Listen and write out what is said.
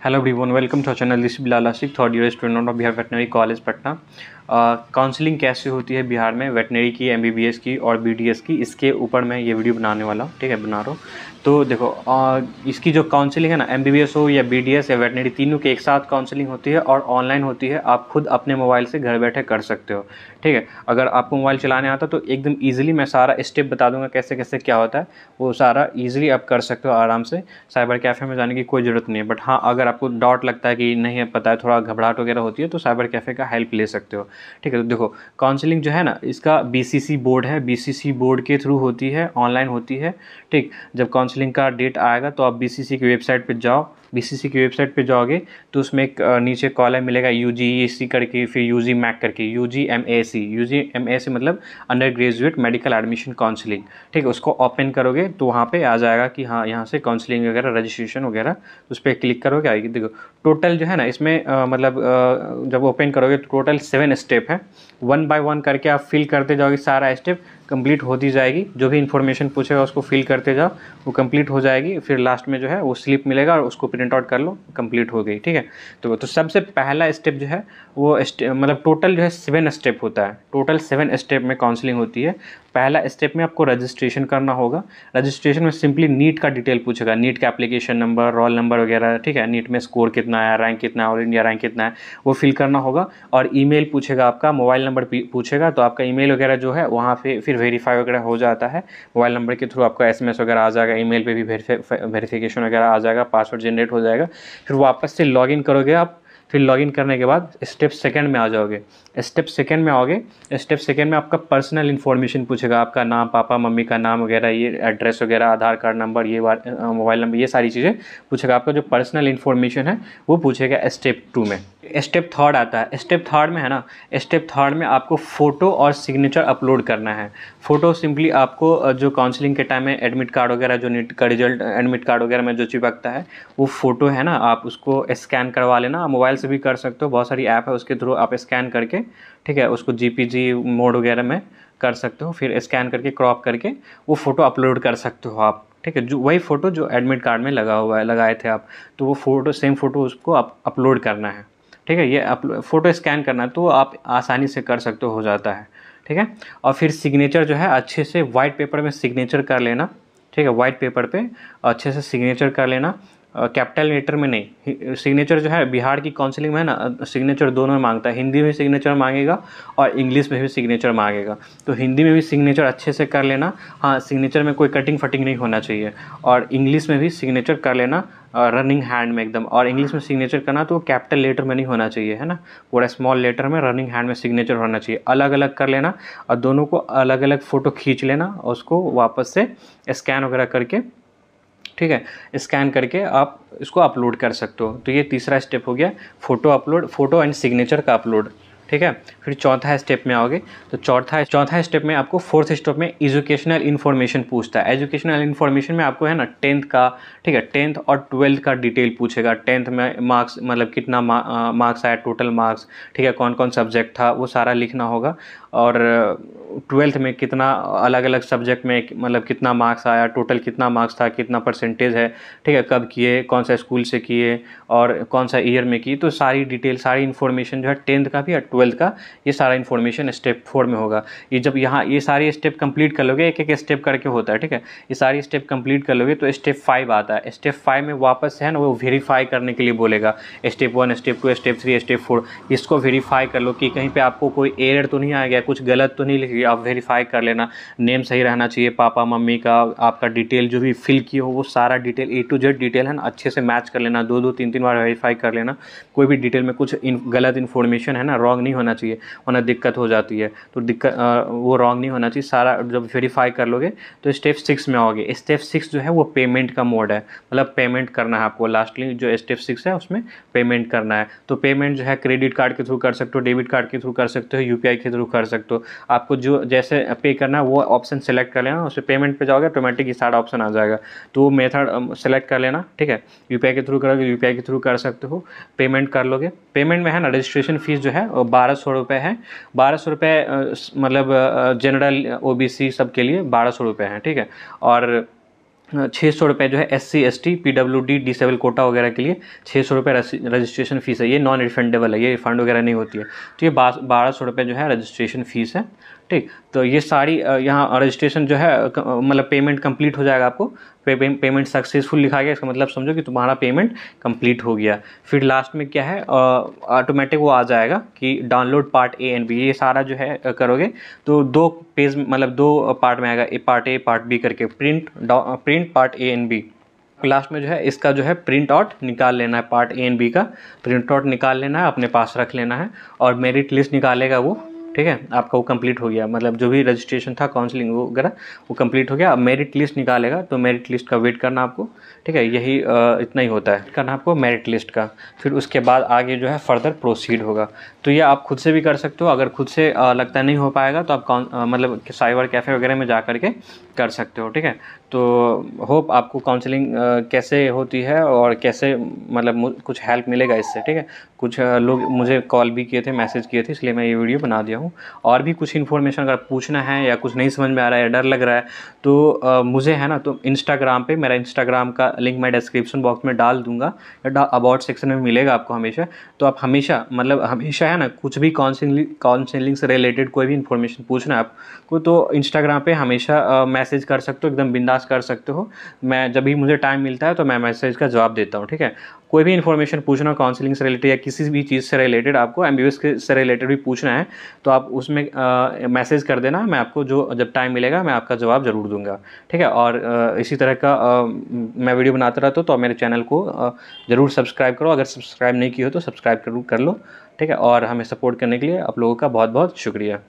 Hello everyone, welcome to channel. This Bilal Ashiq, third year student of Bihar veterinary college Patna. Counselling कैसे होती है बिहार में veterinary की, एमबीबीएस की और बीडीएस की, इसके ऊपर मैं ये वीडियो बनाने वाला हूँ। ठीक है, बना रहा हूँ। तो देखो, इसकी जो काउंसलिंग है ना, एमबीबीएस हो या बीडीएस या वेटनरी, तीनों के एक साथ काउंसलिंग होती है और ऑनलाइन होती है। आप खुद अपने मोबाइल से घर बैठे कर सकते हो। ठीक है, अगर आपको मोबाइल चलाने आता तो एकदम ईजिली मैं सारा स्टेप बता दूंगा कैसे कैसे क्या होता है। वो सारा ईजिली आप कर सकते हो आराम से। साइबर कैफ़े में जाने की कोई ज़रूरत नहीं है। बट हाँ, अगर आपको डाउट लगता है कि नहीं है पता है, थोड़ा घबराहट वगैरह होती है, तो साइबर कैफ़े का हेल्प ले सकते हो। ठीक है, तो देखो, काउंसलिंग जो है ना, इसका बीसीसी बोर्ड है, बीसीसी बोर्ड के थ्रू होती है, ऑनलाइन होती है। ठीक, जब काउंसलिंग का डेट आएगा तो आप बीसीसी की वेबसाइट पे जाओ। बीसीसी की वेबसाइट पे जाओगे तो उसमें एक नीचे कॉलम मिलेगा यूजीसी करके, फिर यूजी मैक करके, यूजीएमएसी मतलब under graduate medical admission counselling. ठीक है, उसको ओपन करोगे तो वहाँ पे आ जाएगा कि हाँ, यहाँ से काउंसलिंग वगैरह रजिस्ट्रेशन वगैरह, उस पर क्लिक करोगे आएगी। देखो, टोटल जो है ना इसमें जब ओपन करोगे तो टोटल 7 स्टेप है। 1 बाय 1 करके आप फिल करते जाओगे, सारा स्टेप कंप्लीट होती जाएगी। जो भी इन्फॉर्मेशन पूछेगा उसको फिल करते जाओ, वो कंप्लीट हो जाएगी। फिर लास्ट में जो है वो स्लिप मिलेगा और उसको प्रिंट आउट कर लो, कंप्लीट हो गई। ठीक है, तो सबसे पहला स्टेप जो है वो मतलब टोटल जो है 7 स्टेप होता है। टोटल 7 स्टेप में काउंसलिंग होती है। पहला स्टेप में आपको रजिस्ट्रेशन करना होगा। रजिस्ट्रेशन में सिंपली नीट का डिटेल पूछेगा, नीट का एप्लीकेशन नंबर, रोल नंबर वगैरह। ठीक है, नीट में स्कोर कितना है, रैंक कितना है, ऑल इंडिया रैंक कितना है, वो फिल करना होगा। और ईमेल पूछेगा आपका, मोबाइल नंबर पूछेगा, तो आपका ईमेल वगैरह जो है वहाँ पे फिर वेरीफाई वगैरह हो जाता है। मोबाइल नंबर के थ्रू आपका एसएमएस वगैरह आ जाएगा, ईमेल पे भी वेरिफिकेशन वगैरह आ जाएगा, पासवर्ड जनरेट हो जाएगा। फिर वापस से लॉगिन करोगे आप। फिर लॉगिन करने के बाद स्टेप सेकंड में आ जाओगे। स्टेप सेकंड में आओगे, स्टेप सेकंड में आपका पर्सनल इन्फॉर्मेशन पूछेगा, आपका नाम, पापा मम्मी का नाम वगैरह, ये एड्रेस वगैरह, आधार कार्ड नंबर, ये मोबाइल नंबर, ये सारी चीज़ें पूछेगा। आपका जो पर्सनल इन्फॉर्मेशन है वो पूछेगा स्टेप 2 में। स्टेप थर्ड आता है। स्टेप थर्ड में है ना, स्टेप थर्ड में आपको फ़ोटो और सिग्नेचर अपलोड करना है। फ़ोटो सिंपली आपको जो काउंसलिंग के टाइम में एडमिट कार्ड वगैरह, जो नीट का रिजल्ट एडमिट कार्ड वगैरह में जो चिपकता है, वो फ़ोटो है ना, आप उसको स्कैन करवा लेना। मोबाइल से भी कर सकते हो, बहुत सारी ऐप है उसके थ्रू आप स्कैन करके, ठीक है, उसको जीपीजी मोड वगैरह में कर सकते हो। फिर स्कैन करके क्रॉप करके वो फ़ोटो अपलोड कर सकते हो आप। ठीक है, जो वही फ़ोटो जो एडमिट कार्ड में लगा हुआ है, लगाए थे आप, तो वो फ़ोटो, सेम फ़ोटो उसको अपलोड करना है। ठीक है, ये फ़ोटो स्कैन करना है तो आप आसानी से कर सकते हो जाता है। ठीक है, और फिर सिग्नेचर जो है अच्छे से वाइट पेपर में सिग्नेचर कर लेना। ठीक है, वाइट पेपर पे अच्छे से सिग्नेचर कर लेना, कैपिटल लेटर में नहीं। सिग्नेचर जो है बिहार की काउंसलिंग में है ना, सिग्नेचर दोनों में मांगता है। हिंदी में सिग्नेचर मांगेगा और इंग्लिश में भी सिग्नेचर मांगेगा। तो हिंदी में भी सिग्नेचर अच्छे से कर लेना। हाँ, सिग्नेचर में कोई कटिंग फटिंग नहीं होना चाहिए। और इंग्लिश में भी सिग्नेचर कर लेना रनिंग हैंड में एकदम। और इंग्लिश में सिग्नेचर करना तो कैपिटल लेटर में नहीं होना चाहिए, है ना, पूरा स्मॉल लेटर में रनिंग हैंड में सिग्नेचर होना चाहिए। अलग अलग कर लेना और दोनों को अलग अलग फ़ोटो खींच लेना और उसको वापस से स्कैन वगैरह करके, ठीक है, स्कैन करके आप इसको अपलोड कर सकते हो। तो ये तीसरा स्टेप हो गया, photo upload, photo and signature का अपलोड। ठीक है, फिर चौथा स्टेप में आओगे तो चौथा स्टेप में आपको, फोर्थ स्टेप में एजुकेशनल इन्फॉर्मेशन पूछता है। एजुकेशनल इन्फॉर्मेशन में आपको है ना 10th का, ठीक है, 10th और 12th का डिटेल पूछेगा। 10th में मार्क्स, मतलब कितना मार्क्स आया, टोटल मार्क्स, ठीक है, कौन कौन सब्जेक्ट था, वो सारा लिखना होगा। और 12th में कितना अलग अलग सब्जेक्ट में मतलब कितना मार्क्स आया, टोटल कितना मार्क्स था, कितना परसेंटेज है, ठीक है, कब किए, कौन सा स्कूल से किए और कौन सा ईयर में किए। तो सारी डिटेल, सारी इन्फॉर्मेशन जो है 10th का भी और 12th का, ये सारा इन्फॉर्मेशन स्टेप 4 में होगा। ये जब यहाँ ये सारे स्टेप कंप्लीट कर लोगे, एक एक स्टेप करके होता है। ठीक है, ये सारी स्टेप कंप्लीट कर लोगे तो स्टेप 5 आता है। स्टेप 5 में वापस है ना वो वेरीफाई करने के लिए बोलेगा। स्टेप 1, स्टेप 2, स्टेप 3, स्टेप 4, इसको वेरीफाई कर लो कि कहीं पे आपको कोई एरर तो नहीं आ गया, कुछ गलत तो नहीं लिख गया। आप वेरीफाई कर लेना, नेम सही रहना चाहिए, पापा मम्मी का, आपका डिटेल जो भी फिल किए हो वो सारा detail A to Z detail है ना, अच्छे से मैच कर लेना। 2-2, 3-3 बार वेरीफाई कर लेना। कोई भी डिटेल में कुछ गलत इन्फॉर्मेशन है ना, रॉन्ग नहीं होना चाहिए, वरना दिक्कत हो जाती है। तो वो रॉन्ग नहीं होना चाहिए सारा। जब वेरीफाई कर लोगे तो स्टेप 6 में आओगे। स्टेप 6 जो है वो पेमेंट का मोड है, मतलब पेमेंट करना है आपको। लास्टली जो स्टेप 6 है उसमें पेमेंट करना है। तो पेमेंट जो है क्रेडिट कार्ड के थ्रू कर सकते हो, डेबिट कार्ड के थ्रू कर सकते हो, यूपीआई के थ्रू कर सकते हो। आपको जो जैसे पे करना है वो ऑप्शन सेलेक्ट कर लेना, उससे पेमेंट पे जाओगे ऑटोमेटिक ये सारा ऑप्शन आ जाएगा। तो वो मेथड सेलेक्ट कर लेना। ठीक है, यूपीआई के थ्रू करोगे, यूपीआई के थ्रू कर सकते हो, पेमेंट कर लोगे। पेमेंट में है ना रजिस्ट्रेशन फीस जो है वो 1200 रुपये है। 1200 रुपये मतलब जनरल OBC सब के लिए 1200 रुपये हैं। ठीक है, और 600 रुपये जो है SC ST PWD disable quota वगैरह के लिए 600 रुपये रजिस्ट्रेशन फ़ीस है। ये नॉन रिफंडेबल है, ये रिफ़ंड वगैरह नहीं होती है। तो ये 1200 रुपये जो है रजिस्ट्रेशन फ़ीस है। ठीक, तो ये सारी यहाँ रजिस्ट्रेशन जो है मतलब पेमेंट कंप्लीट हो जाएगा आपको। पेमेंट सक्सेसफुल लिखा गया, इसका मतलब समझो कि तुम्हारा पेमेंट कंप्लीट हो गया। फिर लास्ट में क्या है, ऑटोमेटिक वो आ जाएगा कि download part A and B। ये सारा जो है करोगे तो 2 पेज मतलब 2 पार्ट में आएगा, पार्ट A पार्ट B करके, print part A and B। Last में जो है इसका जो है प्रिंट आउट निकाल लेना है, पार्ट A एंड B का प्रिंट आउट निकाल लेना है, अपने पास रख लेना है और मेरिट लिस्ट निकालेगा वो। ठीक है, आपका वो कंप्लीट हो गया, मतलब जो भी रजिस्ट्रेशन था काउंसलिंग वगैरह वो कंप्लीट हो गया। अब मेरिट लिस्ट निकालेगा तो मेरिट लिस्ट का वेट करना आपको। ठीक है, यही इतना ही होता है करना आपको मेरिट लिस्ट का। फिर उसके बाद आगे जो है फर्दर प्रोसीड होगा। तो ये आप खुद से भी कर सकते हो, अगर खुद से लगता नहीं हो पाएगा तो आप मतलब साइबर कैफ़े वगैरह में जा करके कर सकते हो। ठीक है, तो होप आपको काउंसलिंग कैसे होती है और कैसे मतलब कुछ हेल्प मिलेगा इससे। ठीक है, कुछ लोग मुझे कॉल भी किए थे, मैसेज किए थे, इसलिए मैं ये वीडियो बना दिया हूँ। और भी कुछ इन्फॉर्मेशन अगर पूछना है या कुछ नहीं समझ में आ रहा है या डर लग रहा है तो मुझे है ना, तो इंस्टाग्राम पे, मेरा इंस्टाग्राम का लिंक मैं डिस्क्रिप्शन बॉक्स में डाल दूंगा या अबाउट सेक्शन में मिलेगा आपको हमेशा। तो आप हमेशा मतलब हमेशा है ना, कुछ भी काउंसलिंग से रिलेटेड कोई भी इन्फॉर्मेशन पूछना है आपको तो इंस्टाग्राम पे हमेशा मैसेज कर सकते हो, एकदम बिंदास कर सकते हो। मैं जब भी मुझे टाइम मिलता है तो मैं मैसेज का जवाब देता हूँ। ठीक है, कोई भी इन्फॉर्मेशन पूछना काउंसलिंग से रिलेटेड या किसी भी चीज़ से रिलेटेड, आपको MBBS से रिलेटेड भी पूछना है तो आप उसमें मैसेज कर देना, मैं आपको जो जब टाइम मिलेगा मैं आपका जवाब ज़रूर दूंगा। ठीक है, और इसी तरह का मैं वीडियो बनाता रहता हूँ तो मेरे चैनल को ज़रूर सब्सक्राइब करो। अगर सब्सक्राइब नहीं किया हो तो सब्सक्राइब कर लो। ठीक है, और हमें सपोर्ट करने के लिए आप लोगों का बहुत बहुत शुक्रिया।